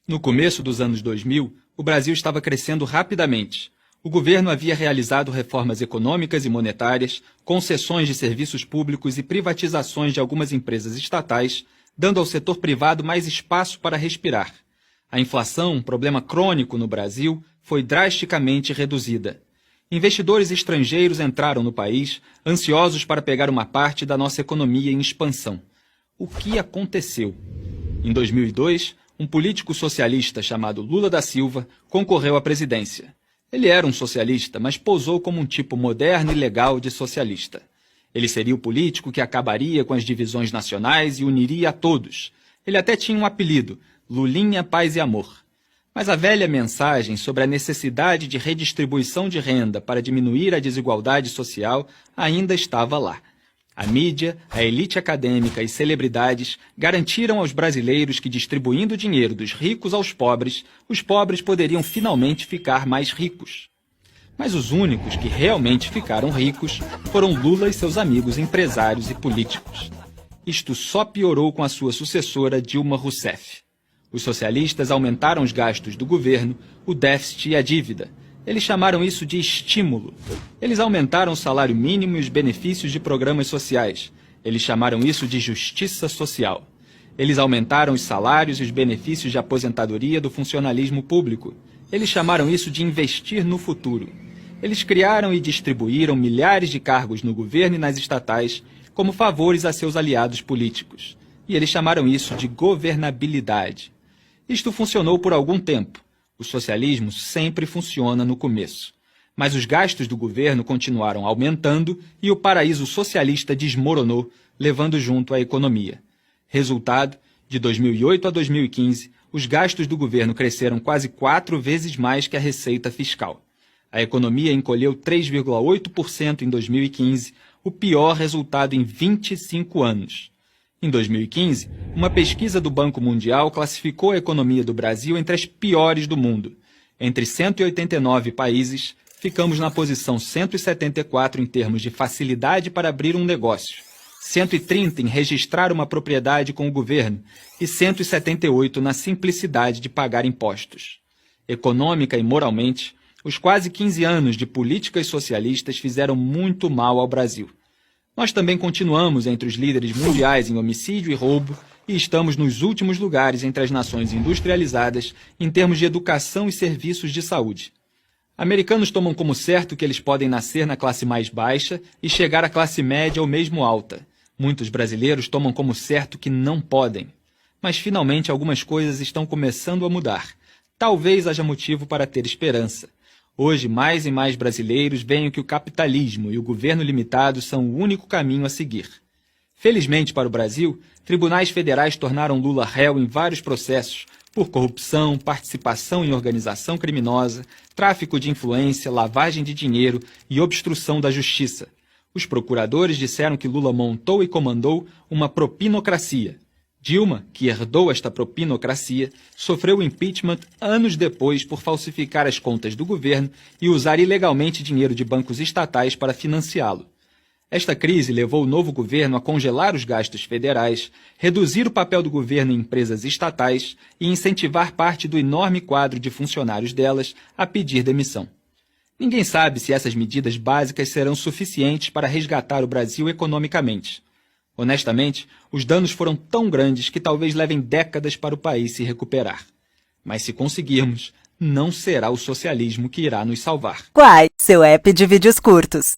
No começo dos anos 2000, o Brasil estava crescendo rapidamente. O governo havia realizado reformas econômicas e monetárias, concessões de serviços públicos e privatizações de algumas empresas estatais, dando ao setor privado mais espaço para respirar. A inflação, um problema crônico no Brasil, foi drasticamente reduzida. Investidores estrangeiros entraram no país, ansiosos para pegar uma parte da nossa economia em expansão. O que aconteceu? Em 2002, um político socialista chamado Lula da Silva concorreu à presidência. Ele era um socialista, mas posou como um tipo moderno e legal de socialista. Ele seria o político que acabaria com as divisões nacionais e uniria a todos. Ele até tinha um apelido, Lulinha Paz e Amor. Mas a velha mensagem sobre a necessidade de redistribuição de renda para diminuir a desigualdade social ainda estava lá. A mídia, a elite acadêmica e celebridades garantiram aos brasileiros que, distribuindo o dinheiro dos ricos aos pobres, os pobres poderiam finalmente ficar mais ricos. Mas os únicos que realmente ficaram ricos foram Lula e seus amigos empresários e políticos. Isto só piorou com a sua sucessora Dilma Rousseff. Os socialistas aumentaram os gastos do governo, o déficit e a dívida. Eles chamaram isso de estímulo. Eles aumentaram o salário mínimo e os benefícios de programas sociais. Eles chamaram isso de justiça social. Eles aumentaram os salários e os benefícios de aposentadoria do funcionalismo público. Eles chamaram isso de investir no futuro. Eles criaram e distribuíram milhares de cargos no governo e nas estatais como favores a seus aliados políticos. E eles chamaram isso de governabilidade. Isto funcionou por algum tempo. O socialismo sempre funciona no começo. Mas os gastos do governo continuaram aumentando e o paraíso socialista desmoronou, levando junto a economia. Resultado, de 2008 a 2015, os gastos do governo cresceram quase 4 vezes mais que a receita fiscal. A economia encolheu 3,8% em 2015, o pior resultado em 25 anos. Em 2015, uma pesquisa do Banco Mundial classificou a economia do Brasil entre as piores do mundo. Entre 189 países, ficamos na posição 174 em termos de facilidade para abrir um negócio, 130 em registrar uma propriedade com o governo e 178 na simplicidade de pagar impostos. Econômica e moralmente, os quase 15 anos de políticas socialistas fizeram muito mal ao Brasil. Nós também continuamos entre os líderes mundiais em homicídio e roubo e estamos nos últimos lugares entre as nações industrializadas em termos de educação e serviços de saúde. Americanos tomam como certo que eles podem nascer na classe mais baixa e chegar à classe média ou mesmo alta. Muitos brasileiros tomam como certo que não podem. Mas finalmente algumas coisas estão começando a mudar. Talvez haja motivo para ter esperança. Hoje, mais e mais brasileiros veem que o capitalismo e o governo limitado são o único caminho a seguir. Felizmente para o Brasil, tribunais federais tornaram Lula réu em vários processos por corrupção, participação em organização criminosa, tráfico de influência, lavagem de dinheiro e obstrução da justiça. Os procuradores disseram que Lula montou e comandou uma propinocracia. Dilma, que herdou esta propinocracia, sofreu impeachment anos depois por falsificar as contas do governo e usar ilegalmente dinheiro de bancos estatais para financiá-lo. Esta crise levou o novo governo a congelar os gastos federais, reduzir o papel do governo em empresas estatais e incentivar parte do enorme quadro de funcionários delas a pedir demissão. Ninguém sabe se essas medidas básicas serão suficientes para resgatar o Brasil economicamente. Honestamente, os danos foram tão grandes que talvez levem décadas para o país se recuperar. Mas se conseguirmos, não será o socialismo que irá nos salvar. Quai, seu app de vídeos curtos.